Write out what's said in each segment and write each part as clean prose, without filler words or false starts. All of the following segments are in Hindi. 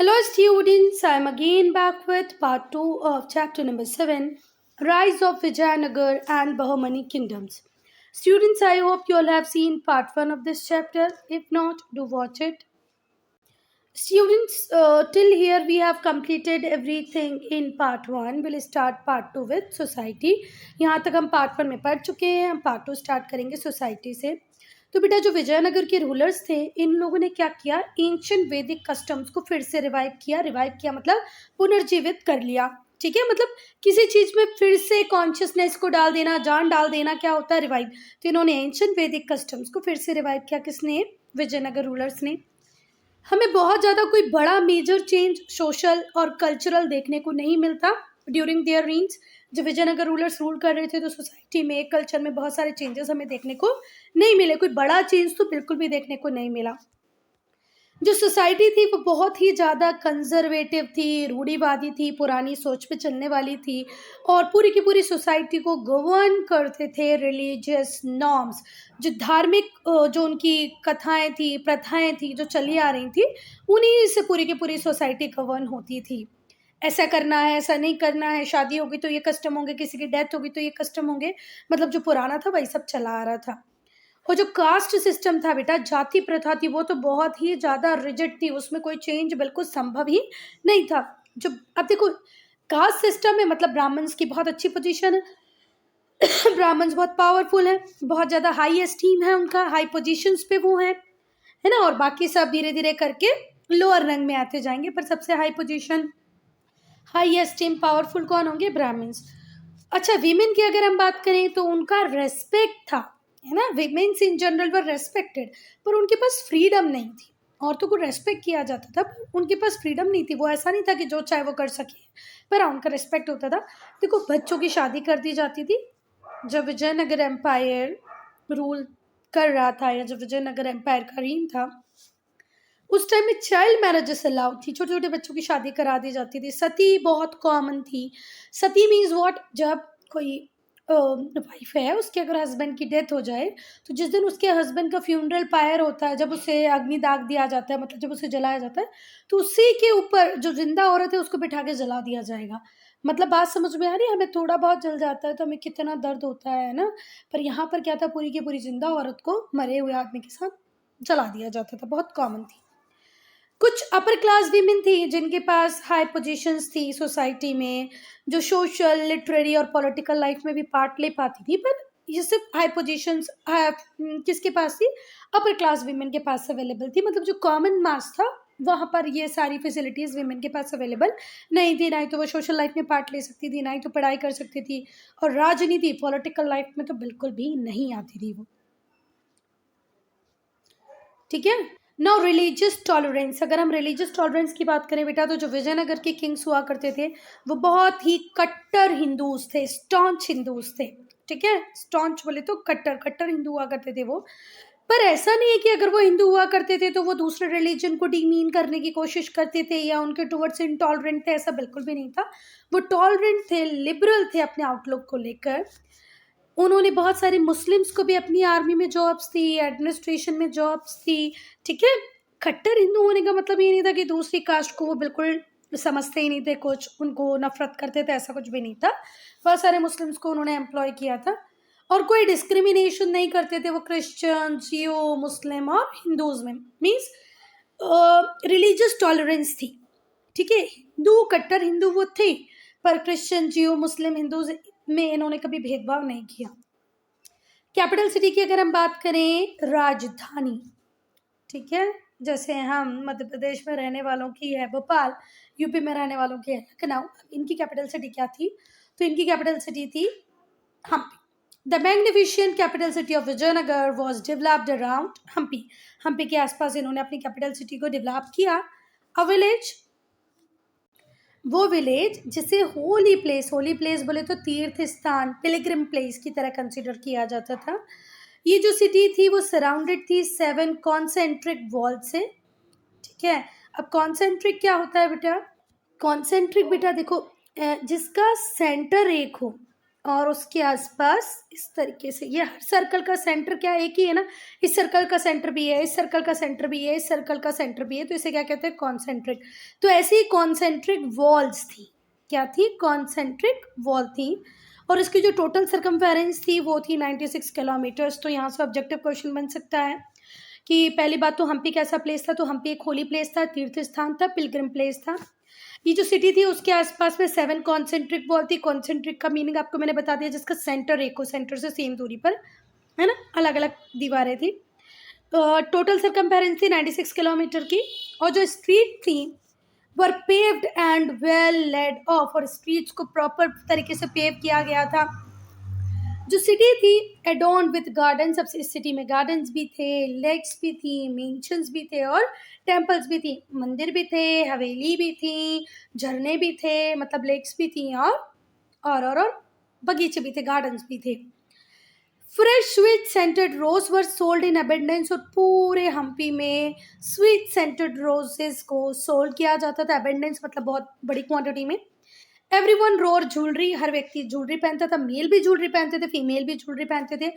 Hello, students. I'm again back with part 2 of chapter number 7, Rise of Vijayanagar and Bahmani Kingdoms. Students, I hope you all have seen part 1 of this chapter. If not, do watch it. Students, till here we have completed everything in part 1. We'll start part 2 with society. यहाँ तक हम part 1 में पढ़ चुके हैं. हम part 2 start करेंगे society से. तो बेटा जो विजयनगर के रूलर्स थे इन लोगों ने क्या किया, एंशियंट वैदिक कस्टम्स को फिर से रिवाइव किया मतलब पुनर्जीवित कर लिया. ठीक है, मतलब किसी चीज में फिर से कॉन्शियसनेस को डाल देना, जान डाल देना, क्या होता है रिवाइव. तो इन्होंने एंशियंट वैदिक कस्टम्स को फिर से रिवाइव किया. किसने? विजयनगर रूलर्स ने. हमें बहुत ज़्यादा कोई बड़ा मेजर चेंज सोशल और कल्चरल देखने को नहीं मिलता ड्यूरिंग देयर रीन्स. जब विजयनगर रूलर्स रूल कर रहे थे तो सोसाइटी में, कल्चर में बहुत सारे चेंजेस हमें देखने को नहीं मिले. कोई बड़ा चेंज तो बिल्कुल भी देखने को नहीं मिला. जो सोसाइटी थी वो बहुत ही ज़्यादा कंजर्वेटिव थी, रूढ़िवादी थी, पुरानी सोच पे चलने वाली थी और पूरी की पूरी सोसाइटी को गवर्न करते थे रिलीजियस नॉर्म्स. जो धार्मिक जो उनकी कथाएं थी, प्रथाएं थी जो चली आ रही थी, उन्हीं से पूरी की पूरी सोसाइटी गवर्न होती थी. ऐसा करना है, ऐसा नहीं करना है, शादी होगी तो ये कस्टम होंगे, किसी की डेथ होगी तो ये कस्टम होंगे. मतलब जो पुराना था वही सब चला आ रहा था. और जो कास्ट सिस्टम था बेटा, जाति प्रथा थी, वो तो बहुत ही ज़्यादा रिजिड थी. उसमें कोई चेंज बिल्कुल संभव ही नहीं था. जो अब देखो कास्ट सिस्टम में मतलब ब्राह्मण्स की बहुत अच्छी पोजीशन है. ब्राह्मण्स बहुत पावरफुल है, बहुत ज़्यादा हाई एस्टीम है उनका, हाई पोजीशंस पे वो है ना. और बाकी सब धीरे धीरे करके लोअर रंग में आते जाएंगे, पर सबसे high position, high esteem, powerful कौन होंगे? ब्राह्मण्स. अच्छा, वीमेन की अगर हम बात करें तो उनका रेस्पेक्ट था, है ना. Womens in general were respected, पर उनके पास फ्रीडम नहीं थी. औरतों को रेस्पेक्ट किया जाता था पर उनके पास फ्रीडम नहीं थी. वो ऐसा नहीं था कि जो चाहे वो कर सके, पर हाँ उनका रेस्पेक्ट होता था. देखो बच्चों की शादी कर दी जाती थी. जब विजयनगर एम्पायर रूल कर रहा था या जब विजयनगर एम्पायर का रीन था, उस टाइम में चाइल्ड मैरिजेस अलाउड थी. छोटे छोटे बच्चों की शादी करा दी जाती थी. सती बहुत कॉमन थी. सती मीन्स व्हाट, जब कोई वाइफ है उसके अगर हस्बैंड की डेथ हो जाए तो जिस दिन उसके हस्बैंड का फ्यूनरल पायर होता है, जब उसे अग्नि दाग दिया जाता है, मतलब जब उसे जलाया जाता है, तो उसी के ऊपर जो जिंदा औरत है उसको बिठा के जला दिया जाएगा. मतलब बात समझ में आ रही है? हमें थोड़ा बहुत जल जाता है तो हमें कितना दर्द होता है ना. पर यहाँ पर क्या था, पूरी की पूरी जिंदा औरत को मरे हुए आदमी के साथ जला दिया जाता था. बहुत कॉमन थी. कुछ अपर क्लास वीमेन थी जिनके पास हाई पोजीशंस थी सोसाइटी में, जो सोशल, लिटरेरी और पॉलिटिकल लाइफ में भी पार्ट ले पाती थी. पर ये सिर्फ हाई पोजीशंस किसके पास थी? अपर क्लास वीमेन के पास अवेलेबल थी. मतलब जो कॉमन मास था वहाँ पर ये सारी फैसिलिटीज़ वीमेन के पास अवेलेबल नहीं थी. ना ही तो वो सोशल लाइफ में पार्ट ले सकती थी, ना ही तो पढ़ाई कर सकती थी, और राजनीति, पॉलिटिकल लाइफ में तो बिल्कुल भी नहीं आती थी वो. ठीक है. Now religious tolerance. अगर हम रिलीजियस टॉलरेंस की बात करें बेटा, तो जो विजयनगर के किंग्स हुआ करते थे वो बहुत ही कट्टर हिंदूज थे, स्टॉन्च हिंदूज थे. ठीक है, स्टॉन्च बोले तो कट्टर कट्टर हिंदू हुआ करते थे वो. पर ऐसा नहीं है कि अगर वो हिंदू हुआ करते थे तो वो दूसरे रिलीजन को डीमीन करने की कोशिश करते थे या उनके टुवर्ड्स इनटॉलरेंट थे. ऐसा बिल्कुल भी नहीं था. वो टॉलरेंट थे, लिबरल थे अपने आउटलुक को लेकर. उन्होंने बहुत सारे मुस्लिम्स को भी अपनी आर्मी में जॉब्स थी, एडमिनिस्ट्रेशन में जॉब्स थी. ठीक है. कट्टर हिंदू होने का मतलब ये नहीं था कि दूसरी कास्ट को वो बिल्कुल समझते ही नहीं थे, कुछ उनको नफरत करते थे, ऐसा कुछ भी नहीं था. बहुत सारे मुस्लिम्स को उन्होंने एम्प्लॉय किया था और कोई डिस्क्रिमिनेशन नहीं करते थे वो क्रिश्चियन, जियो, मुस्लिम और हिंदूज में. मीन्स रिलीजियस टॉलरेंस थी. ठीक है, हिंदू, कट्टर हिंदू वो थे, पर क्रिश्चियन, जियो, मुस्लिम, हिंदूज में इन्होंने कभी भेदभाव नहीं किया. कैपिटल सिटी की अगर हम बात करें, राजधानी. ठीक है, जैसे हम मध्य प्रदेश में रहने वालों की है भोपाल, यूपी में रहने वालों की है लखनऊ. इनकी कैपिटल सिटी क्या थी? तो इनकी कैपिटल सिटी थी Hampi. The magnificent capital city of Vijayanagara was developed around Hampi. Hampi के आसपास इन्होंने अपनी कैपिटल सिटी को डेवलप किया. अ विलेज, वो विलेज जिसे होली प्लेस बोले तो तीर्थ स्थान, पिलग्रिम प्लेस की तरह कंसिडर किया जाता था. ये जो सिटी थी वो सराउंडेड थी 7 कॉन्सेंट्रिक वॉल से. ठीक है. अब कॉन्सेंट्रिक क्या होता है बेटा? कॉन्सेंट्रिक बेटा देखो, जिसका सेंटर एक हो. और उसके आसपास इस तरीके से, ये हर सर्कल का सेंटर क्या एक ही है ना, इस सर्कल का सेंटर भी है, इस सर्कल का सेंटर भी है, इस सर्कल का सेंटर भी है, तो इसे क्या कहते हैं, कॉन्सेंट्रिक। तो ऐसी ही कॉन्सेंट्रिक वॉल्स थी, क्या थी, कॉन्सेंट्रिक वॉल थी। और इसकी जो टोटल सर्कमफेरेंस थी वो थी 96 किलोमीटर्स। तो यहाँ से ऑब्जेक्टिव क्वेश्चन बन सकता है कि पहली बात तो हम्पी कैसा प्लेस था, तो हम्पी एक होली प्लेस था, तीर्थ स्थान था, पिलग्रिम प्लेस था। ये जो सिटी थी उसके आसपास में 7 कॉन्सेंट्रिक वॉल थी। कॉन्सेंट्रिक का मीनिंग आपको मैंने बता दिया, जिसका सेंटर एक हो, सेंटर से सेम दूरी पर, है ना, अलग अलग दीवारें थी। टोटल सर्कमफेरेंस थी 96 किलोमीटर की। और जो स्ट्रीट थी were paved and well laid off, और स्ट्रीट्स को प्रॉपर तरीके से पेव किया गया था। जो सिटी थी एडोन्ड विथ गार्डन, सबसे इस सिटी में गार्डन्स भी थे, लेक्स भी थी, मेंशंस भी थे और टेम्पल्स भी थी, मंदिर भी थे, हवेली भी थी, झरने भी थे, मतलब लेक्स भी थी, और बगीचे भी थे, गार्डन्स भी थे। Fresh sweet scented rose were sold in abundance, और पूरे हम्पी में स्वीट सेंटेड रोजेस को सोल्ड किया जाता था। अबेंडेंस मतलब बहुत बड़ी क्वांटिटी में। एवरीवन रोर ज्वेलरी, हर व्यक्ति ज्वेलरी पहनता था, मेल भी ज्वेलरी पहनते थे, फीमेल भी ज्वेलरी पहनते थे।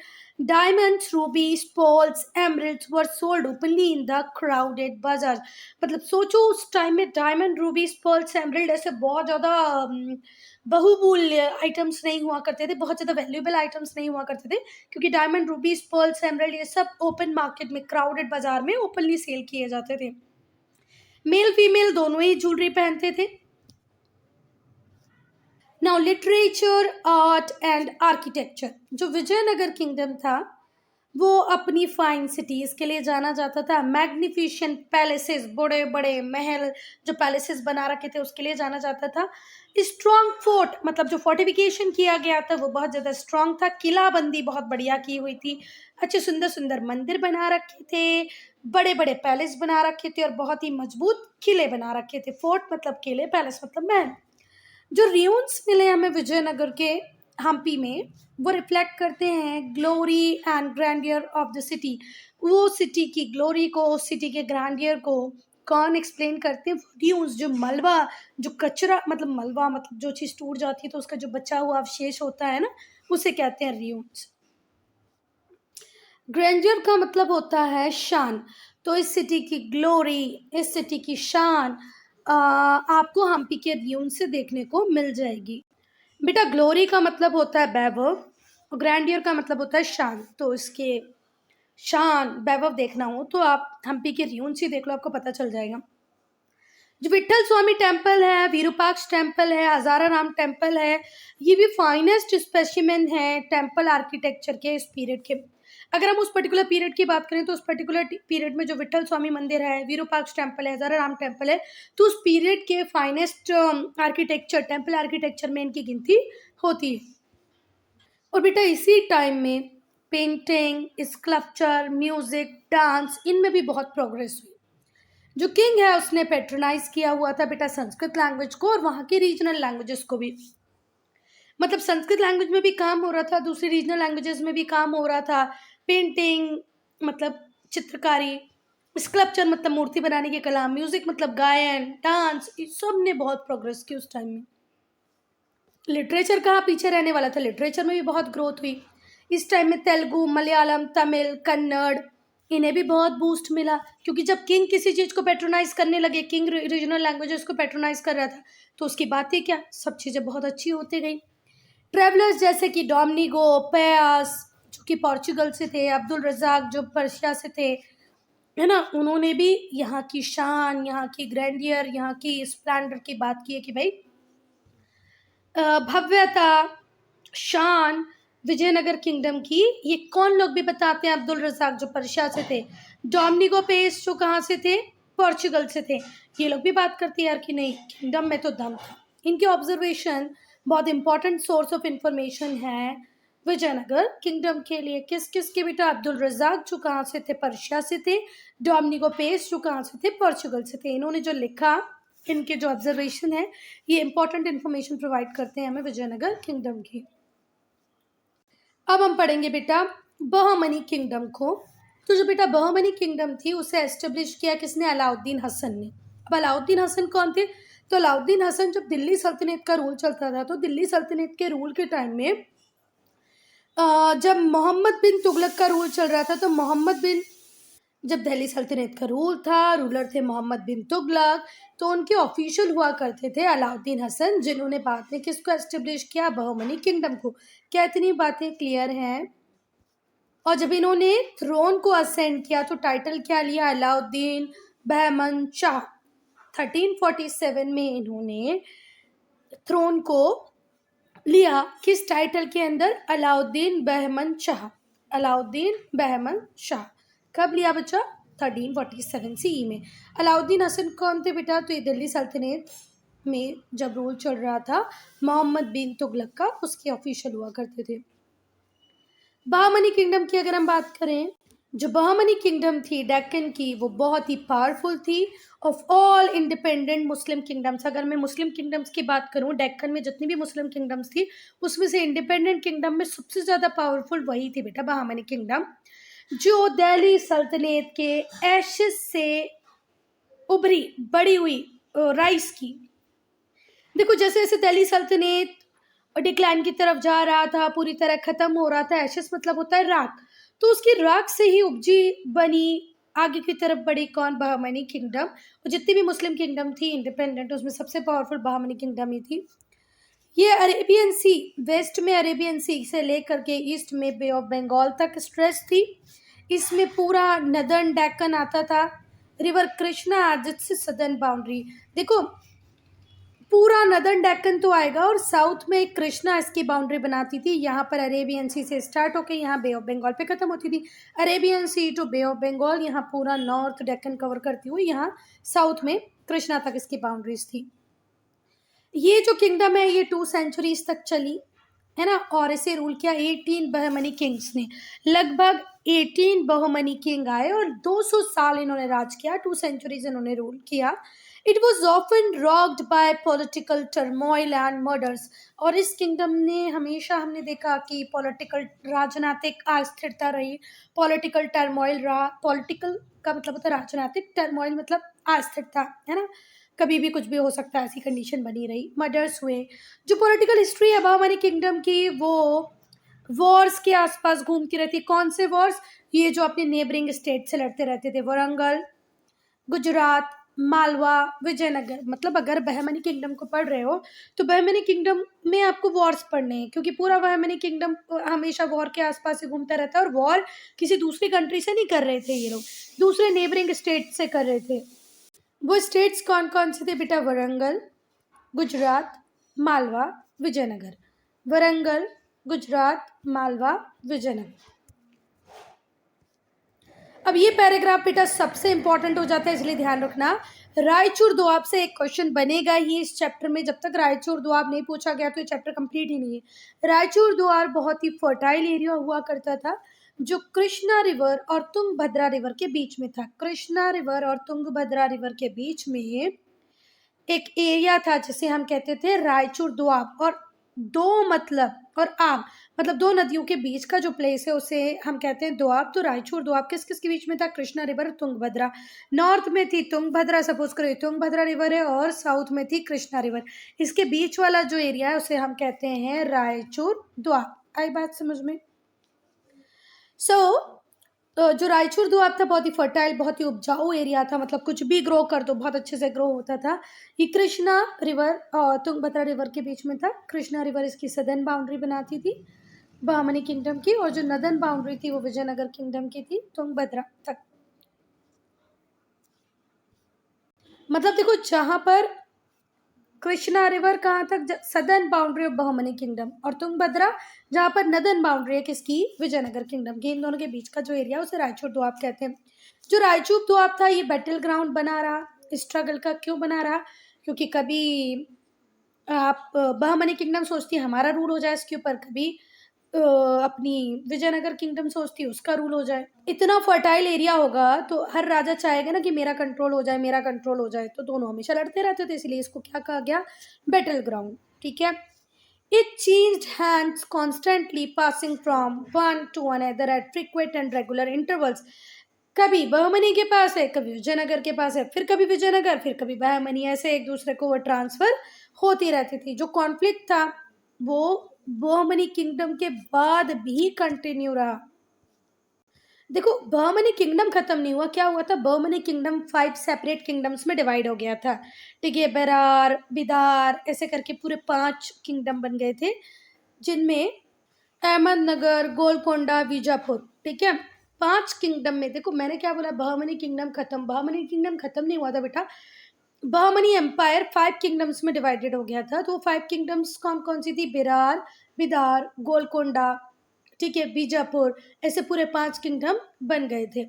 Diamonds, रूबीज, pearls, emeralds were sold openly in the crowded बाजार। मतलब सोचो उस टाइम में डायमंड, रूबीज, पर्ल्स, एमरल्ड ऐसे बहुत ज़्यादा बहुमूल्य आइटम्स नहीं हुआ करते थे, बहुत ज़्यादा वैल्यूएबल आइटम्स नहीं हुआ करते थे, क्योंकि डायमंड, रूबीज, पर्ल्स, एमरल्ड ये सब ओपन मार्केट में, क्राउडेड बाजार में ओपनली सेल किए जाते थे। मेल फीमेल दोनों ही ज्वेलरी पहनते थे। Now literature, art and architecture, जो विजयनगर किंगडम था वो अपनी फाइन सिटीज के लिए जाना जाता था। मैग्निफिशेंट पैलेसेस, बड़े बड़े महल जो पैलेसेस बना रखे थे उसके लिए जाना जाता था। स्ट्रॉन्ग फोर्ट, मतलब जो फोर्टिफिकेशन किया गया था वो बहुत ज़्यादा स्ट्रॉन्ग था। किलाबंदी बहुत बढ़िया की हुई थी। अच्छे सुंदर सुंदर मंदिर बना रखे थे, बड़े बड़े पैलेस बना रखे थे और बहुत ही मजबूत किले बना रखे थे। फोर्ट मतलब किले, पैलेस मतलब महल। जो रियून्स मिले हमें विजयनगर के हम्पी में, वो रिफ्लेक्ट करते हैं glory and grandeur of the city. वो सिटी की ग्लोरी को, उस सिटी के ग्रैंडियर को कौन एक्सप्लेन करते हैं, रियून्स। जो मलबा, जो कचरा, मतलब मलबा मतलब जो चीज़ टूट जाती है तो उसका जो बचा हुआ अवशेष होता है ना, उसे कहते हैं रियून्स। ग्रैंडियर का मतलब होता है शान। तो इस सिटी की ग्लोरी, इस सिटी की शान आपको हम्पी के रियून से देखने को मिल जाएगी। बेटा ग्लोरी का मतलब होता है वैभव और ग्रैंडियर का मतलब होता है शान। तो इसके शान वैभव देखना हो तो आप हम्पी के रियून से देख लो, आपको पता चल जाएगा। जो विट्ठल स्वामी टेम्पल है, विरूपाक्ष टेम्पल है, हजारा राम टेम्पल है, ये भी फाइनेस्ट स्पेसिमेन है टेम्पल आर्किटेक्चर के इस पीरियड के। अगर हम उस पर्टिकुलर पीरियड की बात करें तो उस पर्टिकुलर पीरियड में जो विट्ठल स्वामी मंदिर है, विरूपाक्ष टेम्पल है, हजारा राम टेम्पल है, तो उस पीरियड के फाइनेस्ट आर्किटेक्चर, टेम्पल आर्किटेक्चर में इनकी गिनती होती है। और बेटा इसी टाइम में पेंटिंग, स्कल्पचर, म्यूजिक, डांस, इनमें भी बहुत प्रोग्रेस हुई। जो किंग है उसने पेट्रोनाइज किया हुआ था बेटा संस्कृत लैंग्वेज को और वहाँ की रीजनल लैंग्वेजेस को भी। मतलब संस्कृत लैंग्वेज में भी काम हो रहा था, दूसरी रीजनल लैंग्वेजेस में भी काम हो रहा था। पेंटिंग मतलब चित्रकारी, स्कल्पचर मतलब मूर्ति बनाने की कला, म्यूजिक मतलब गायन, डांस, इस सब ने बहुत प्रोग्रेस की उस टाइम में। लिटरेचर कहाँ पीछे रहने वाला था, लिटरेचर में भी बहुत ग्रोथ हुई। इस टाइम में तेलुगु, मलयालम, तमिल, कन्नड़, इन्हें भी बहुत बूस्ट मिला, क्योंकि जब किंग किसी चीज़ को पेट्रोनाइज करने लगे, किंग रीजनल लैंग्वेजेस को पेट्रोनाइज कर रहा था, तो उसकी बात ही क्या, सब चीज़ें बहुत अच्छी होती गई। ट्रेवलर्स जैसे कि डोमिनिगो पेयास जो कि पोर्चुगल से थे, अब्दुल रज़ाक जो पर्शिया से थे, है ना, उन्होंने भी यहाँ की शान, यहाँ की ग्रैंडियर, यहाँ की स्प्लेंडर की बात की है कि भाई भव्यता, शान विजयनगर किंगडम की। ये कौन लोग भी बताते हैं, अब्दुल रज़ाक जो पर्शिया से थे, डोमिनिगो पेस जो कहाँ से थे, पोर्चुगल से थे, ये लोग भी बात करते हैं यार कि नहीं किंगडम में तो दम था। इनके ऑब्जर्वेशन बहुत इंपॉर्टेंट सोर्स ऑफ इंफॉर्मेशन है विजयनगर किंगडम के लिए। किस किस के बेटा, अब्दुल रज़ाक जो कहाँ से थे, पर्शिया से थे, डोमिनिगो पेस जो कहाँ से थे, पोर्चुगल से थे। इन्होंने जो लिखा, इनके जो ऑब्जर्वेशन है, ये इंपॉर्टेंट इन्फॉर्मेशन प्रोवाइड करते हैं हमें विजयनगर किंगडम की। अब हम पढ़ेंगे बेटा बहमनी किंगडम को। तो जो बेटा बहमनी किंगडम थी उसे एस्टेब्लिश किया किसने, अलाउद्दीन हसन ने। अब अलाउद्दीन हसन कौन थे, तो अलाउद्दीन हसन जब दिल्ली सल्तनत का रूल चलता था, तो दिल्ली सल्तनत के रूल के टाइम में जब मोहम्मद बिन तुगलक का रूल चल रहा था, तो मोहम्मद बिन, जब दिल्ली सल्तनत का रूल था, रूलर थे मोहम्मद बिन तुगलक, तो उनके ऑफिशियल हुआ करते थे अलाउद्दीन हसन, जिन्होंने बाद में किसको एस्टेब्लिश किया, बहमनी किंगडम को। क्या इतनी बातें क्लियर हैं? और जब इन्होंने थ्रोन को असेंड किया तो टाइटल क्या लिया, अलाउद्दीन बहमन शाह। 1347 में इन्होंने थ्रोन को लिया, किस टाइटल के अंदर, अलाउद्दीन बहमन शाह। अलाउद्दीन बहमन शाह कब लिया बच्चा, 1347 सीई में। अलाउद्दीन हसन कौन थे बेटा, तो ये दिल्ली सल्तनत में जब रूल चल रहा था मोहम्मद बिन तुगलक का, उसके ऑफिशियल हुआ करते थे। बहामनी किंगडम की अगर हम बात करें, जो बहामनी किंगडम थी डेक्कन की, वो बहुत ही पावरफुल थी of all independent Muslim kingdoms. अगर मैं मुस्लिम किंगडम्स की बात करूं, डेक्कन में जितनी भी मुस्लिम किंगडम्स थी, उसमें से इंडिपेंडेंट किंगडम में सबसे ज़्यादा पावरफुल वही थी बेटा, बहामनी किंगडम, जो दिल्ली सल्तनत के एशेस से उभरी बड़ी हुई, राइस की। देखो जैसे जैसे दिल्ली सल्तनत डिक्लाइन की तरफ जा रहा था, पूरी तरह खत्म हो रहा था, एशेस मतलब होता है राख, तो उसकी राख से ही उपजी बनी, आगे की तरफ बढ़ी कौन, बहामनी किंगडम। और जितनी भी मुस्लिम किंगडम थी इंडिपेंडेंट, उसमें सबसे पावरफुल बहामनी किंगडम ही थी। ये अरेबियन सी, वेस्ट में अरेबियन सी से लेकर के ईस्ट में बे ऑफ बंगाल तक स्ट्रेच थी। इसमें पूरा नदर्न डेक्कन आता था, रिवर कृष्णा एज से सदर्न बाउंड्री। देखो पूरा नदर्न डेक्कन तो आएगा, और साउथ में कृष्णा इसकी बाउंड्री बनाती थी। यहाँ पर अरेबियन सी से स्टार्ट होकर यहाँ बे ऑफ बंगाल पे खत्म होती थी। Arabian Sea to Bay of Bengal, यहाँ पूरा नॉर्थ डेक्कन कवर करती हुई यहाँ साउथ में कृष्णा तक इसकी बाउंड्रीज थी। ये जो किंगडम है ये 2 सेंचुरीज तक चली है ना, और इसे रूल किया 18 बहमनी किंग्स ने। लगभग 18 बहमनी किंग आए और 200 साल इन्होंने राज किया, 2 सेंचुरीज इन्होंने रूल किया। It was often rocked bye political turmoil and murders. और इस किंगडम ने हमेशा, हमने देखा कि पॉलिटिकल, राजनीतिक अस्थिरता रही, पॉलिटिकल टर्मोइल रहा। पॉलिटिकल का मतलब होता है राजनीतिक, टर्मोइल मतलब अस्थिरता, है ना, कभी भी कुछ भी हो सकता है, ऐसी कंडीशन बनी रही। मर्डर्स हुए। जो पॉलिटिकल हिस्ट्री है बहामनी किंगडम की, वो वॉर्स के आसपास घूमती रहती। कौन से वॉर्स, ये जो अपने नेबरिंग स्टेट से लड़ते रहते थे, वारंगल, गुजरात, मालवा, विजयनगर। मतलब अगर बहमनी किंगडम को पढ़ रहे हो तो बहमनी किंगडम में आपको वॉर्स पढ़ने हैं, क्योंकि पूरा बहमनी किंगडम हमेशा वॉर के आसपास ही घूमता रहता है। और वॉर किसी दूसरी कंट्री से नहीं कर रहे थे ये लोग, दूसरे नेबरिंग स्टेट से कर रहे थे। वो स्टेट्स कौन कौन से थे बेटा, वारंगल, गुजरात, मालवा, विजयनगर। वारंगल, गुजरात, मालवा, विजयनगर। अब ये पैराग्राफ बेटा सबसे इंपॉर्टेंट हो जाता है, इसलिए ध्यान रखना। रायचूर दोआब से एक क्वेश्चन बनेगा ही इस चैप्टर में। जब तक रायचूर दोआब नहीं पूछा गया तो ये चैप्टर कंप्लीट ही नहीं है। रायचूर दोआब बहुत ही फर्टाइल एरिया हुआ करता था, जो कृष्णा रिवर और तुंगभद्रा रिवर के बीच में था। कृष्णा रिवर और तुंगभद्रा रिवर के बीच में एक एरिया था जिसे हम कहते थे रायचूर दोआब। और दो मतलब और आब मतलब दो नदियों के बीच का जो प्लेस है उसे हम कहते हैं दोआब। तो रायचूर दोआब किस किस के बीच में था, कृष्णा रिवर और तुंगभद्रा। नॉर्थ में थी तुंगभद्रा, सपोज करो ये तुंगभद्रा रिवर है, और साउथ में थी कृष्णा रिवर। इसके बीच वाला जो एरिया है उसे हम कहते हैं रायचूर दोआब। आई बात समझ में? तो जो रायचूर दोआब था बहुत ही फर्टाइल, बहुत ही उपजाऊ एरिया था, मतलब कुछ भी ग्रो कर दो बहुत अच्छे से ग्रो होता था। ये कृष्णा रिवर और तुंगभद्रा रिवर के बीच में था। कृष्णा रिवर इसकी सदर्न बाउंड्री बनाती थी बहामनी किंगडम की, और जो नदर्न बाउंड्री थी वो विजयनगर किंगडम की थी, तुंगभद्रा तक। मतलब देखो जहां पर कृष्णा रिवर कहाँ तक, southern boundary of Bahmani kingdom, और तुंगभद्रा जहाँ पर नदर्न बाउंड्री है किसकी, विजयनगर किंगडम की। इन दोनों के बीच का जो एरिया उसे रायचूर दोआब कहते हैं। जो रायचूर दोआब था ये बैटल ग्राउंड बना रहा, स्ट्रगल का क्यों बना रहा, क्योंकि कभी आप बहामनी किंगडम सोचती है हमारा रूल हो जाए इसके ऊपर, कभी अपनी विजयनगर किंगडम सोचती है उसका रूल हो जाए। इतना फर्टाइल एरिया होगा तो हर राजा चाहेगा ना कि मेरा कंट्रोल हो जाए, मेरा कंट्रोल हो जाए, तो दोनों हमेशा लड़ते रहते थे, इसलिए इसको क्या कहा गया, बैटल ग्राउंड। ठीक है। It changed hands constantly, passing from one to another at frequent and regular intervals. कभी बहमनी के पास है, कभी विजयनगर के पास है, फिर कभी विजयनगर, फिर कभी बहमनी, ऐसे एक दूसरे को वो ट्रांसफर होती रहती थी। जो कॉन्फ्लिक्ट था वो बहमनी किंगडम के बाद भी कंटिन्यू रहा। देखो बहमनी किंगडम खत्म नहीं हुआ, क्या हुआ था, बहमनी किंगडम 5 सेपरेट किंगडम्स में डिवाइड हो गया था। ठीक है, बेरार, बिदार, ऐसे करके पूरे 5 किंगडम बन गए थे, जिनमें अहमदनगर, गोलकोंडा, बीजापुर। ठीक है, 5 किंगडम में देखो मैंने क्या बोला, बहमनी किंगडम खत्म, बहमनी किंगडम खत्म नहीं हुआ था बेटा। बहमनी एम्पायर 5 किंगडम्स में डिवाइडेड हो गया था। तो 5 किंगडम्स कौन कौन सी थी, बिरार, बिदार, गोलकोंडा, ठीक है, बीजापुर, ऐसे पूरे 5 किंगडम बन गए थे।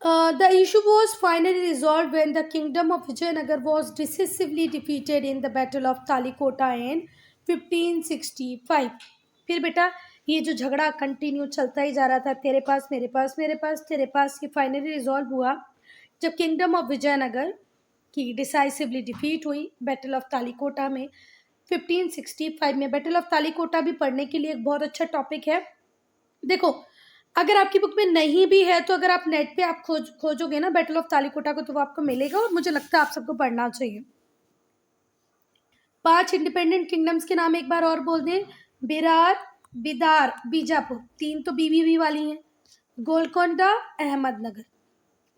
The issue was finally resolved when the kingdom of Vijayanagar was decisively defeated in the Battle of Talikota in 1565। फिर बेटा ये जो झगड़ा कंटिन्यू चलता ही जा रहा था, तेरे पास मेरे पास, मेरे पास तेरे पास, ये फाइनली रिजॉल्व हुआ जब किंगडम ऑफ विजयनगर की डिसाइसिवली डिफीट हुई बैटल ऑफ तालीकोटा में 1565 में। बैटल ऑफ तालीकोटा भी पढ़ने के लिए एक बहुत अच्छा टॉपिक है। देखो अगर आपकी बुक में नहीं भी है तो अगर आप नेट पे आप खोजोगे ना बैटल ऑफ तालीकोटा को, तो वो आपको मिलेगा, और मुझे लगता है आप सबको पढ़ना चाहिए। 5 इंडिपेंडेंट किंगडम्स के नाम एक बार और बोल दें, बिरार, बिदार, बीजापुर, 3 तो बीबीबी वाली हैं, गोलकोंडा, अहमदनगर।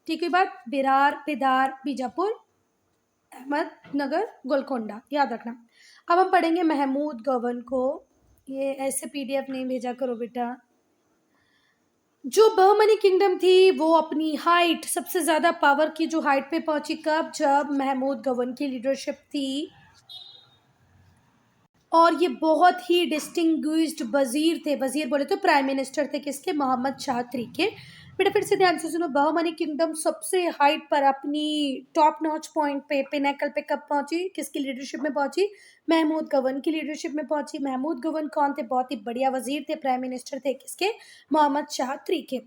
ठीक है बात, बिरार, बिदार, बीजापुर, अहमदनगर, गोलकोंडा, याद रखना। अब हम पढ़ेंगे महमूद गवर्न को। ये ऐसे पीडीएफ नहीं भेजा करो बेटा। जो बहमनी किंगडम थी वो अपनी हाइट, सबसे ज़्यादा पावर की जो हाइट पे पहुंची कब, जब महमूद गवर्न की लीडरशिप थी, और ये बहुत ही डिस्टिंग्विश्ड वजीर थे। वजीर बोले तो प्राइम मिनिस्टर थे, किसके, मोहम्मद शाह के। बेटा फिर से ध्यान से सुनो, बहमनी किंगडम सबसे हाइट पर, अपनी टॉप नॉच पॉइंट पे, पिनेकल पे कब पहुंची, किसकी लीडरशिप में पहुंची, महमूद गवर्न की लीडरशिप में पहुंची। महमूद गवर्न कौन थे, बहुत ही बढ़िया वजीर थे, प्राइम मिनिस्टर थे, किसके, मोहम्मद शाह के।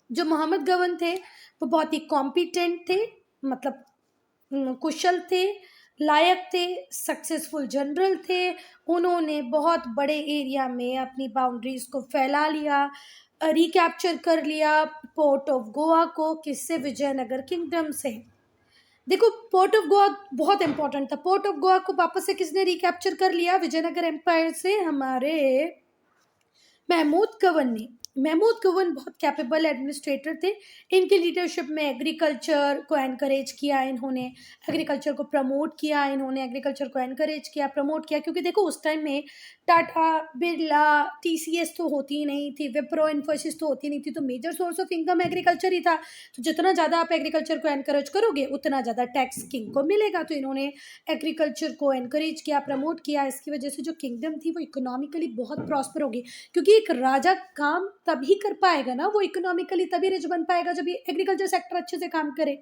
जो मोहम्मद गवर्न थे वो बहुत ही कॉम्पिटेंट थे, मतलब कुशल थे, लायक थे, सक्सेसफुल जनरल थे। उन्होंने बहुत बड़े एरिया में अपनी बाउंड्रीज को फैला लिया, रिकैप्चर कर लिया पोर्ट ऑफ गोवा को, किससे, विजयनगर किंगडम से। देखो पोर्ट ऑफ गोवा बहुत इंपॉर्टेंट था। पोर्ट ऑफ गोवा को वापस से किसने रिकैप्चर कर लिया, विजयनगर एम्पायर से, हमारे महमूद गवर्न ने। महमूद गवर्न बहुत कैपेबल एडमिनिस्ट्रेटर थे। इनकी लीडरशिप में एग्रीकल्चर को एनकरेज किया इन्होंने, एग्रीकल्चर को प्रमोट किया इन्होंने, एग्रीकल्चर को एनकरेज किया, प्रमोट किया, क्योंकि देखो उस टाइम में टाटा, बिरला, टीसीएस तो होती ही नहीं थी, विप्रो, इन्फोसिस तो होती नहीं थी, तो major source of income agriculture ही था। तो जितना ज़्यादा आप एग्रीकल्चर को एनकरेज करोगे उतना ज़्यादा टैक्स किंग को मिलेगा। तो इन्होंने एग्रीकल्चर को एनकरेज किया, प्रमोट किया। इसकी वजह से जो किंगडम थी वो इकोनॉमिकली बहुत प्रॉस्पर होगी, क्योंकि एक राजा काम तभी कर पाएगा ना, वो इकोनॉमिकली तभी रिच बन पाएगा जब ये एग्रीकल्चर सेक्टर अच्छे से काम करे।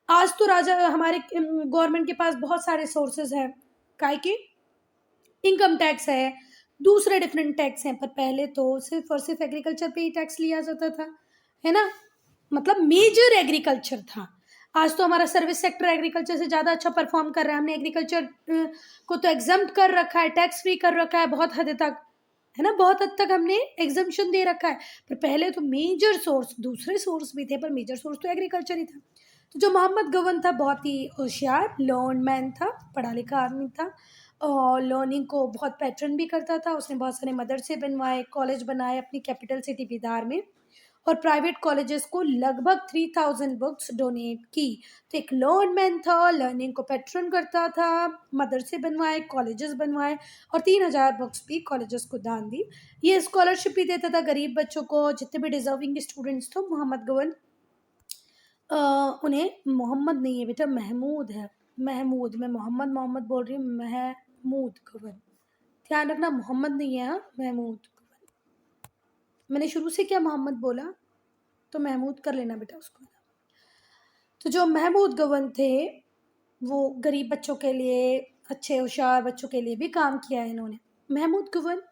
आज तो राजा, हमारे गवर्नमेंट के पास बहुत सारे सोर्सेज हैं, काहे की इनकम टैक्स है, दूसरे डिफरेंट टैक्स हैं, पर पहले तो सिर्फ और सिर्फ एग्रीकल्चर पे ही टैक्स लिया जाता था, है ना, मतलब मेजर एग्रीकल्चर था। आज तो हमारा सर्विस सेक्टर एग्रीकल्चर से ज़्यादा अच्छा परफॉर्म कर रहा है। हमने एग्रीकल्चर को तो एग्जम्प्ट कर रखा है, टैक्स फ्री कर रखा है बहुत हद तक, है ना, बहुत हद तक हमने एग्जम्पशन दे रखा है। पर पहले तो मेजर सोर्स, दूसरे सोर्स भी थे पर मेजर सोर्स तो एग्रीकल्चर ही था। तो जो मोहम्मद गवर्न था बहुत ही होशियार लर्न मैन था, पढ़ा लिखा आदमी था, और लर्निंग को बहुत पैटर्न भी करता था। उसने बहुत सारे मदरसे बनवाए, कॉलेज बनाए अपनी कैपिटल सिटी बिदार में, और प्राइवेट कॉलेजेस को लगभग 3000 बुक्स डोनेट की। तो एक लर्न मैन था, लर्निंग को पैटर्न करता था, मदरसे बनवाए, कॉलेजेस बनवाए, और 3000 बुक्स भी कॉलेजेस को दान दी। ये स्कॉलरशिप भी देता था गरीब बच्चों को, जितने भी डिजर्विंग स्टूडेंट्स थे। मोहम्मद गवर्न, उन्हें मोहम्मद नहीं है बेटा, महमूद है, महमूद, मैं मोहम्मद मोहम्मद बोल रही हूँ, महमूद गवर्न, ध्यान रखना, मोहम्मद नहीं है, हाँ, महमूद गवर्न। मैंने शुरू से क्या मोहम्मद बोला, तो महमूद कर लेना बेटा उसको। तो जो महमूद गवर्न थे वो गरीब बच्चों के लिए, अच्छे होशियार बच्चों के लिए भी काम किया है इन्होंने। महमूद गवर्न,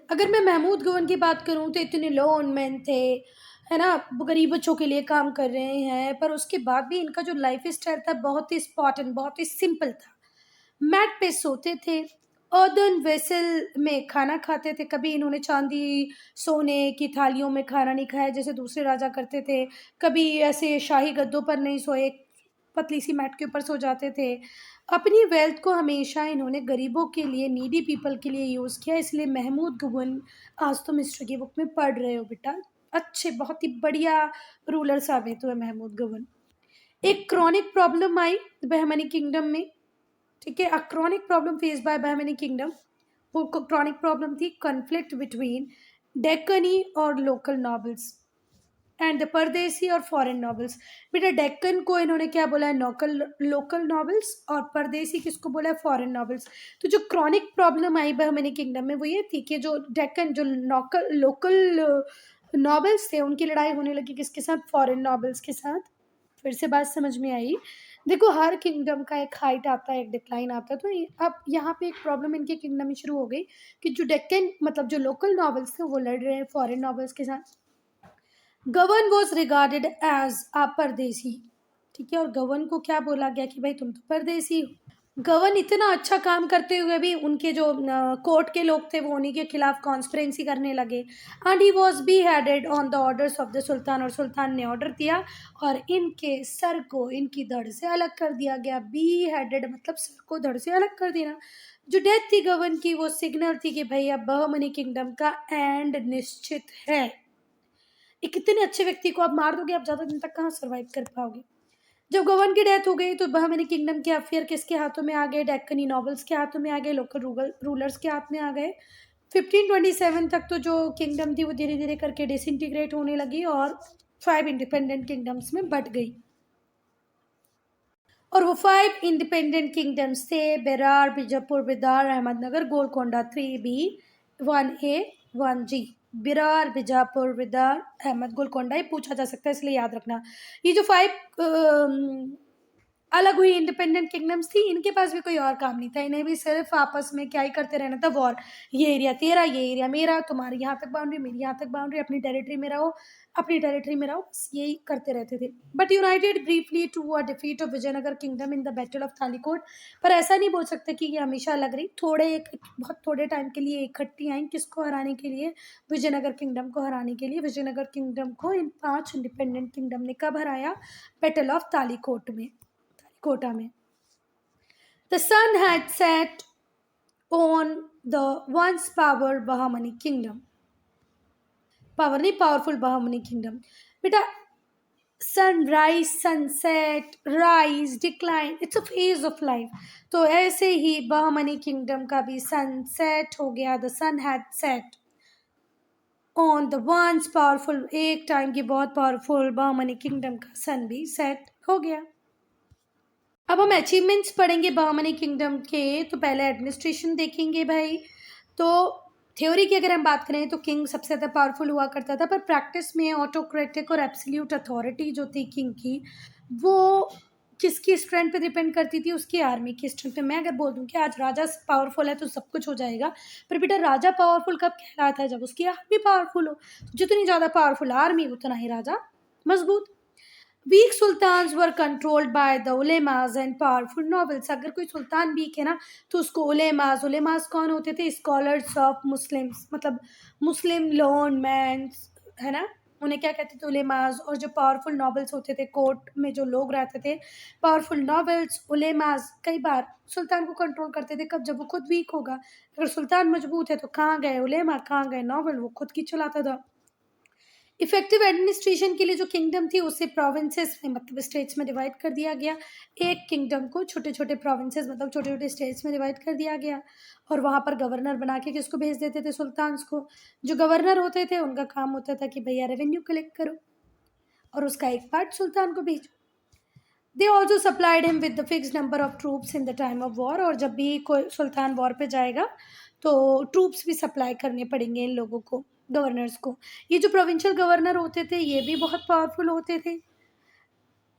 अगर मैं महमूद गवर्न की बात करूं तो इतने लोन मैन थे, है ना, गरीब बच्चों के लिए काम कर रहे हैं, पर उसके बाद भी इनका जो लाइफ स्टाइल था बहुत ही स्पॉटन, बहुत ही सिंपल था। मैट पे सोते थे, अर्दन वेसल में खाना खाते थे, कभी इन्होंने चांदी सोने की थालियों में खाना नहीं खाया जैसे दूसरे राजा करते थे, कभी ऐसे शाही गद्दों पर नहीं सोए, पतली सी मैट के ऊपर सो जाते थे। अपनी वेल्थ को हमेशा इन्होंने गरीबों के लिए, नीडी पीपल के लिए यूज़ किया, इसलिए महमूद गबन आज तुम हिस्ट्री की बुक में पढ़ रहे हो बेटा। अच्छे, बहुत ही बढ़िया रूलर साबित हुए महमूद गबन। एक क्रॉनिक प्रॉब्लम आई बहमनी किंगडम में, ठीक है, a chronic problem face by Bahmani kingdom. वो क्रॉनिक प्रॉब्लम थी कॉन्फ्लिक्ट बिटवीन डेक्कनी और लोकल नॉवेल्स एंड द परदेसी और फॉरेन नॉवेल्स। बेटा डेक्कन को इन्होंने क्या बोला है, लोकल नॉवेल्स, और परदेसी किसको बोला है, फॉरेन नॉवेल्स। तो जो क्रॉनिक प्रॉब्लम आई बहमनी किंगडम में वो ये थी कि जो डेक्कन, जो लोकल नॉवेल्स थे, उनकी लड़ाई होने लगी किसके साथ, फॉरेन नॉवेल्स के साथ। फिर से बात समझ में आई। देखो हर किंगडम का एक हाइट आता है, एक डिक्लाइन आता है। तो अब यहाँ पे एक प्रॉब्लम इनके किंगडम में शुरू हो गई कि जो डेक्कन, मतलब जो लोकल नॉवेल्स थे, वो लड़ रहे हैं फॉरेन नॉवेल्स के साथ। Gawan was regarded as a pardesi, ठीक है, और गवर्न को क्या बोला गया कि भाई तुम तो परदेसी हो। गवर्न इतना अच्छा काम करते हुए भी उनके जो कोर्ट के लोग थे वो उन्हीं के खिलाफ कॉन्स्पिरेंसी करने लगे। And he was be headed on the orders of the sultan, और सुल्तान ने ऑर्डर दिया और इनके सर को इनकी धड़ से अलग कर दिया गया। बी हेडेड मतलब सर को धड़ से अलग कर देना। जो डेथ थी गवर्न की, वो सिग्नल थी कि भाई अब बहमनी किंगडम का एंड निश्चित है। एक इतने अच्छे व्यक्ति को आप मार दोगे, आप ज़्यादा दिन तक कहाँ सर्वाइव कर पाओगे। जब गवर्न की डेथ हो गई तो बहमनी किंगडम के अफेयर किसके हाथों में आ गए, डेक्कनी नॉवेल्स के हाथों में आ गए, लोकल रूलर्स के हाथ में आ गए। 1527 तक तो जो किंगडम थी वो धीरे धीरे करके डिसइंटीग्रेट होने लगी और 5 इंडिपेंडेंट किंगडम्स में बट गई। और वो 5 इंडिपेंडेंट किंगडम्स थे Berar, Bijapur, Bidar, Ahmednagar, Golconda, 3B, 1A, 1G। बिरार, बीजापुर, बिदार, अहमद, गोलकोंडा, ये पूछा जा सकता है इसलिए याद रखना। ये जो 5 अलग हुई इंडिपेंडेंट किंगडम्स थी, इनके पास भी कोई और काम नहीं था, इन्हें भी सिर्फ आपस में क्या ही करते रहना था, वॉर। ये एरिया तेरा, ये एरिया मेरा, तुम्हारी यहाँ तक बाउंड्री, मेरी यहाँ तक बाउंड्री, अपनी टेरिटरी में रहो, अपनी टेरिटरी में रहो, बस यही करते रहते थे। But united briefly to a defeat of Vijayanagara kingdom in the battle of Talikota. पर ऐसा नहीं बोल सकते कि ये हमेशा लग रही, बहुत थोड़े टाइम के लिए इकट्ठी आई, किसको हराने के लिए, विजयनगर किंगडम को हराने के लिए। विजयनगर किंगडम को इन 5 इंडिपेंडेंट किंगडम ने कब हराया, बैटल ऑफ तालीकोट में, कोटा में। The sun had set on the once power Bahmani kingdom. Power नहीं, पावरफुल बहामनी किंगडम। बेटा sunrise, sunset, rise, decline, it's a phase of life. तो ऐसे ही बहामनी किंगडम का भी सनसेट हो गया। The sun had set on the once powerful, एक टाइम की बहुत पावरफुल बहामनी किंगडम का सन भी सेट हो गया। अब हम अचीवमेंट्स पढ़ेंगे बहमनी किंगडम के। तो पहले एडमिनिस्ट्रेशन देखेंगे भाई। तो थ्योरी की अगर हम बात करें तो किंग सबसे ज़्यादा पावरफुल हुआ करता था, पर प्रैक्टिस में ऑटोक्रेटिक और एब्सोल्यूट अथॉरिटी जो थी किंग की, वो किसकी स्ट्रेंथ पे डिपेंड करती थी, उसकी आर्मी की स्ट्रेंथ पे। मैं अगर बोल दूं कि आज राजा पावरफुल है तो सब कुछ हो जाएगा, पर बेटा राजा पावरफुल कब कहलाता है, जब उसकी आर्मी पावरफुल हो। जितनी ज़्यादा पावरफुल आर्मी उतना ही राजा मजबूत। Weak sultans were controlled by the ulemas and powerful nobles. अगर कोई सुल्तान वीक है ना तो उसको उलेमास कौन होते थे, स्कॉलर्स ऑफ मुस्लिम्स, मतलब मुस्लिम लर्न मैन्स, है ना, उन्हें क्या कहते थे, उलेमास। और जो पावरफुल नॉवेल्स होते थे, कोर्ट में जो लोग रहते थे, पावरफुल नॉवेल्स, उलेमास कई बार सुल्तान को कंट्रोल करते थे। कब, जब वो खुद वीक होगा। अगर सुल्तान मजबूत है तो कहाँ गए उलेमा, कहाँ गए नॉवेल, वो खुद की चलाता था। इफेक्टिव एडमिनिस्ट्रेशन के लिए जो किंगडम थी उसे प्रोविंसेस में, मतलब स्टेट्स में डिवाइड कर दिया गया। एक किंगडम को छोटे छोटे प्रोविंसेस, मतलब छोटे छोटे स्टेट्स में डिवाइड कर दिया गया, और वहाँ पर गवर्नर बना के किसको भेज देते थे, सुल्तान्स को। जो गवर्नर होते थे उनका काम होता था कि भैया रेवेन्यू कलेक्ट करो, और उसका एक पार्ट सुल्तान को भेजो। They also supplied him with the fix number of troops in the time of war. और जब भी कोई सुल्तान वॉर पे जाएगा तो ट्रूप्स भी सप्लाई करने पड़ेंगे इन लोगों को, गवर्नर्स को। ये जो प्रोविंशियल गवर्नर होते थे ये भी बहुत पावरफुल होते थे।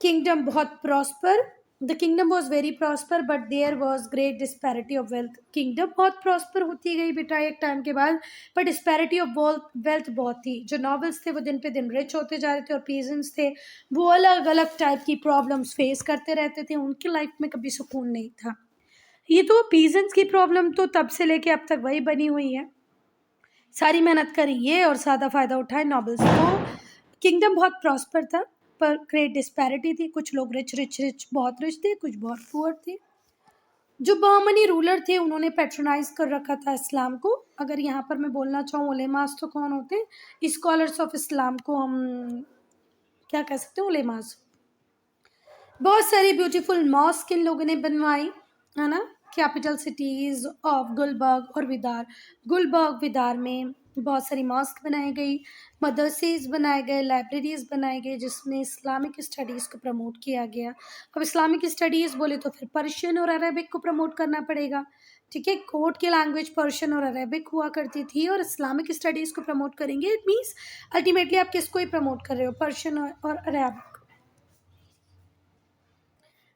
किंगडम बहुत prosper, the kingdom was very prosper but there was great disparity of wealth. Kingdom बहुत प्रॉस्पर होती गई बेटा एक टाइम के बाद, पर डिस्पैरिटी ऑफ वेल्थ बहुत थी। जो नॉवेल्स थे वो दिन पे दिन रिच होते जा रहे थे, और पीजेंट्स थे वो अलग अलग टाइप की प्रॉब्लम्स फेस करते रहते थे, उनकी लाइफ में कभी सुकून नहीं था। ये तो पीजेंट्स की प्रॉब्लम तो तब से लेके अब तक वही बनी हुई है, सारी मेहनत करिए और ज़्यादा फ़ायदा उठाए नॉवेल्स को। किंगडम बहुत प्रॉस्पर था, पर ग्रेट डिस्पैरिटी थी, कुछ लोग रिच रिच रिच बहुत रिच थे, कुछ बहुत पुअर थे। जो बहमनी रूलर थे उन्होंने पैट्रोनाइज कर रखा था इस्लाम को। अगर यहाँ पर मैं बोलना चाहूँ उलेमास तो कौन होते हैं, स्कॉलर्स ऑफ इस्लाम को हम क्या कह सकते हैं, उलेमास। बहुत सारी ब्यूटीफुल मॉस्क इन लोगों ने बनवाई, है ना। कैपिटल सिटीज ऑफ गुलबर्ग और विदार। गुलबर्ग विदार में बहुत सारी मॉस्क बनाई गई, मदरसेज बनाए गए, लाइब्रेरीज बनाए गए जिसमें इस्लामिक स्टडीज़ को प्रमोट किया गया। अब इस्लामिक स्टडीज़ बोले तो फिर पर्शियन और अरेबिक को प्रमोट करना पड़ेगा, ठीक है। कोर्ट की लैंग्वेज पर्शियन और अरेबिक हुआ करती थी, और इस्लामिक स्टडीज़ को प्रमोट करेंगे, इट मीन्स अल्टीमेटली आप किसको ही प्रमोट कर रहे हो, पर्शियन और अरेबिक।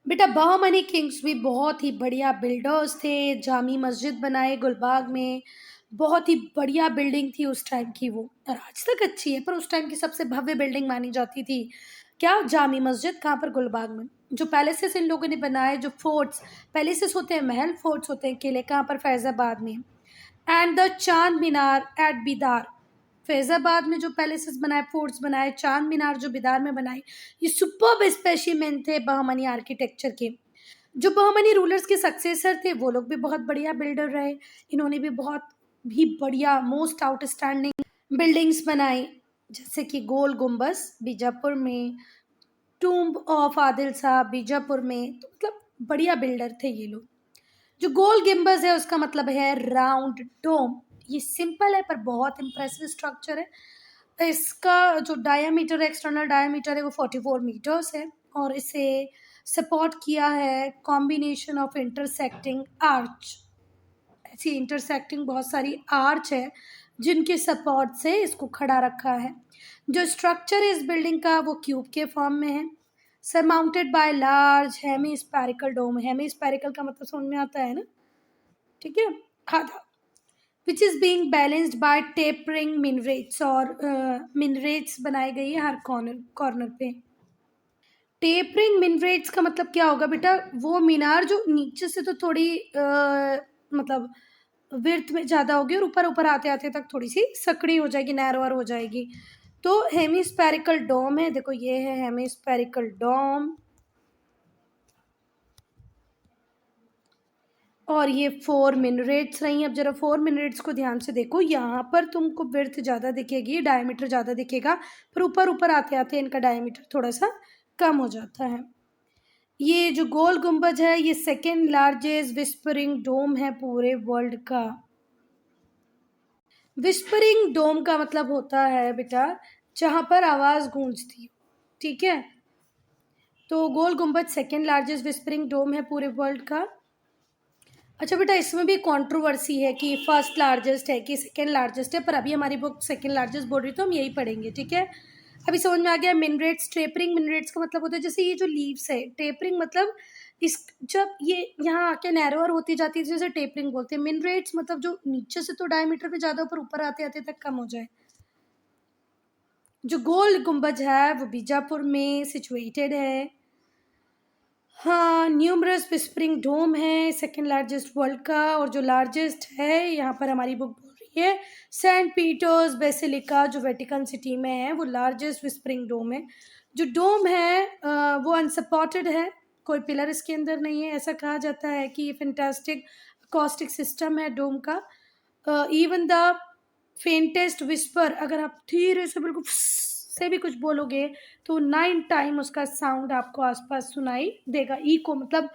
बेटा बहमनी किंग्स भी बहुत ही बढ़िया बिल्डर्स थे, जामी मस्जिद बनाए गुलबाग में, बहुत ही बढ़िया बिल्डिंग थी उस टाइम की वो, और आज तक अच्छी है, पर उस टाइम की सबसे भव्य बिल्डिंग मानी जाती थी। क्या, जामी मस्जिद, कहाँ पर, गुलबाग में। जो पैलेसेस इन लोगों ने बनाए, जो फोर्ट्स, पैलेसेस होते हैं महल, फोर्ट्स होते हैं किले, कहाँ पर, फैजाबाद में। एंड द चांद मीनार एट बिदार, फैजाबाद में जो पैलेसेस बनाए, फोर्ट्स बनाए, चांद मीनार जो बिदार में बनाए, ये सुपर्ब स्पेसिमेन थे बहमनी आर्किटेक्चर के। जो बहमनी रूलर्स के सक्सेसर थे वो लोग भी बहुत बढ़िया बिल्डर रहे, इन्होंने भी बहुत भी बढ़िया मोस्ट आउटस्टैंडिंग बिल्डिंग्स बनाई, जैसे कि गोल गुम्बस बीजापुर में, टूम्ब ऑफ आदिल साहब बीजापुर में। तो मतलब बढ़िया बिल्डर थे ये लोग। जो गोल गिम्बस है उसका मतलब है राउंड डोम। ये सिंपल है पर बहुत इंप्रेसिव स्ट्रक्चर है। इसका जो डायामीटर है, एक्सटर्नल डायामीटर है, वो 44 मीटर्स है, और इसे सपोर्ट किया है कॉम्बिनेशन ऑफ इंटरसेक्टिंग आर्च। ऐसी इंटरसेक्टिंग बहुत सारी आर्च है जिनके सपोर्ट से इसको खड़ा रखा है। जो स्ट्रक्चर है इस बिल्डिंग का वो क्यूब के फॉर्म में है, surmounted by large hemispherical dome. Hemispherical का मतलब समझ में आता है ना, ठीक है, आधा, which is being balanced bye tapering minarets, और मिनरेट्स बनाई गई है हर कॉर्नर कॉर्नर पे। टेपरिंग मिनरेट्स का मतलब क्या होगा बेटा, वो मीनार जो नीचे से तो थोड़ी मतलब विर्थ में ज़्यादा होगी, और ऊपर ऊपर आते आते तक थोड़ी सी सकड़ी हो जाएगी, नैरोअर हो जाएगी। तो हेमिस्फेरिकल डोम है, देखो ये है हेमिस्फेरिकल डोम, और ये 4 मिनरेट्स रही हैं। अब जरा 4 मिनरेट्स को ध्यान से देखो, यहाँ पर तुमको विड्थ ज़्यादा दिखेगी, डायमीटर ज़्यादा दिखेगा, पर ऊपर ऊपर आते आते इनका डायमीटर थोड़ा सा कम हो जाता है। ये जो गोल गुम्बज है ये सेकेंड लार्जेस्ट विस्परिंग डोम है पूरे वर्ल्ड का। विस्परिंग डोम का मतलब होता है बेटा जहाँ पर आवाज़ गूंजती हो, ठीक है। तो गोल गुम्बज सेकेंड लार्जेस्ट विस्परिंग डोम है पूरे वर्ल्ड का। अच्छा बेटा इसमें भी कंट्रोवर्सी है कि फर्स्ट लार्जेस्ट है कि सेकेंड लार्जेस्ट है, पर अभी हमारी बुक सेकेंड लार्जेस्ट बोल रही तो हम यही पढ़ेंगे, ठीक है। अभी समझ में आ गया। मिनरेट्स, टेपरिंग मिनरेट्स का मतलब होता है जैसे ये जो लीव्स है, टेपरिंग मतलब इस जब ये यहाँ आके नैरोअर होती जाती है जैसे टेपरिंग बोलते हैं। मिनरेट्स मतलब जो नीचे से तो डायमीटर में ज़्यादा पर ऊपर आते आते तक कम हो जाए। जो गोल गुम्बज है वो बीजापुर में सिचुएटेड है। हाँ, न्यूमरस विस्परिंग डोम है सेकेंड लार्जेस्ट वर्ल्ड का, और जो लार्जेस्ट है यहाँ पर हमारी बुक बोल रही है सेंट पीटर्स बेसिलिका जो वेटिकन सिटी में है, वो लार्जेस्ट विस्परिंग डोम है। जो डोम है वो अनसपोर्टेड है, कोई पिलर इसके अंदर नहीं है। ऐसा कहा जाता है कि ये फैंटास्टिक अकॉस्टिक सिस्टम है डोम का। इवन द फेंटेस्ट विस्पर, अगर आप धीरे से बिल्कुल से भी कुछ बोलोगे तो 9 टाइम उसका साउंड आपको आसपास सुनाई देगा। इको मतलब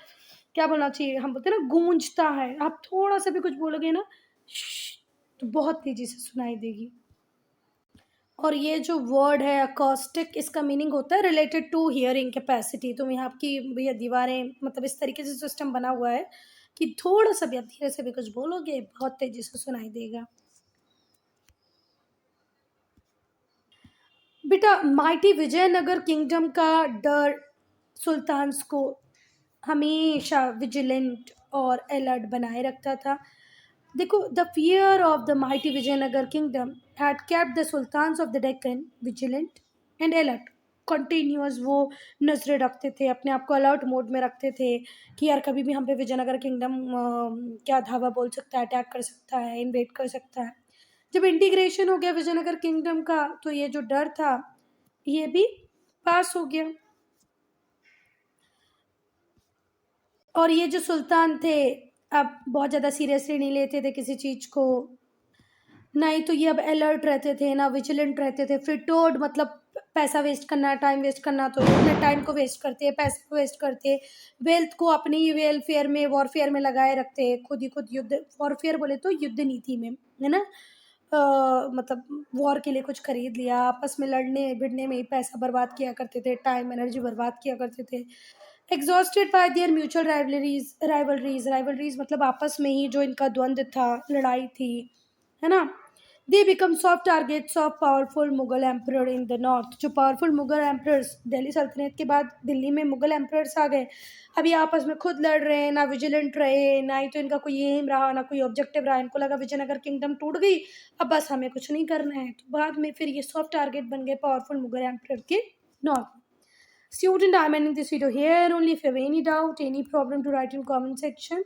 क्या बोलना चाहिए, हम बोलते हैं ना गूंजता है। आप थोड़ा सा भी कुछ बोलोगे ना तो बहुत तेजी से सुनाई देगी। और ये जो वर्ड है अकॉस्टिक, इसका मीनिंग होता है रिलेटेड टू हियरिंग कैपेसिटी। तो यहाँ आपकी भैया दीवारें मतलब इस तरीके से सिस्टम बना हुआ है कि थोड़ा सा भी आप धीरे से भी कुछ बोलोगे बहुत तेजी से सुनाई देगा। बेटा माइटी विजयनगर किंगडम का डर सुल्तान्स को हमेशा विजिलेंट और अलर्ट बनाए रखता था। देखो, the fear of the mighty Vijayanagar kingdom had kept the sultans of the Deccan vigilant and alert. Continuous वो नजरें रखते थे, अपने आप को अलर्ट मोड में रखते थे कि यार कभी भी हम पे विजयनगर किंगडम क्या धावा बोल सकता है, अटैक कर सकता है, इन्वेड कर सकता है। जब इंटीग्रेशन हो गया विजयनगर किंगडम का तो ये जो डर था ये भी पास हो गया। और ये जो सुल्तान थे, अब बहुत ज़्यादा सीरियसली नहीं लेते थे किसी चीज़ को, नहीं तो ये अब अलर्ट रहते थे ना, विजिलेंट रहते थे। फिर टोड मतलब पैसा वेस्ट करना, टाइम वेस्ट करना, तो ये अपने टाइम को वेस्ट करते, पैसे को वेस्ट करते, वेल्थ को अपनी वेलफेयर में, वॉरफेयर में लगाए रखते, खुद ही खुद युद्ध, वॉरफेयर बोले तो युद्ध नीति में, है ना। मतलब वॉर के लिए कुछ खरीद लिया, आपस में लड़ने भिड़ने में ही पैसा बर्बाद किया करते थे, टाइम एनर्जी बर्बाद किया करते थे। Exhausted bye there mutual rivalries मतलब आपस में ही जो इनका द्वंद्व था, लड़ाई थी, है ना। They become soft targets of powerful Mughal emperor in the north. जो पावरफुल मुगल एम्परर्स, दिल्ली सल्तनत के बाद दिल्ली में मुगल एम्परर्स आ गए, अभी आपस में खुद लड़ रहे हैं, ना विजिलेंट रहे, ना ही तो इनका कोई एम रहा, ना कोई ऑब्जेक्टिव रहा। इनको लगा विजयनगर किंगडम टूट गई, अब बस हमें कुछ नहीं करना है, तो बाद में फिर ये सॉफ्ट टारगेट बन गए पावरफुल मुगल एम्परर के north. Student, I'm ending this video here. Only if you have any doubt, any problem, to write in comment section.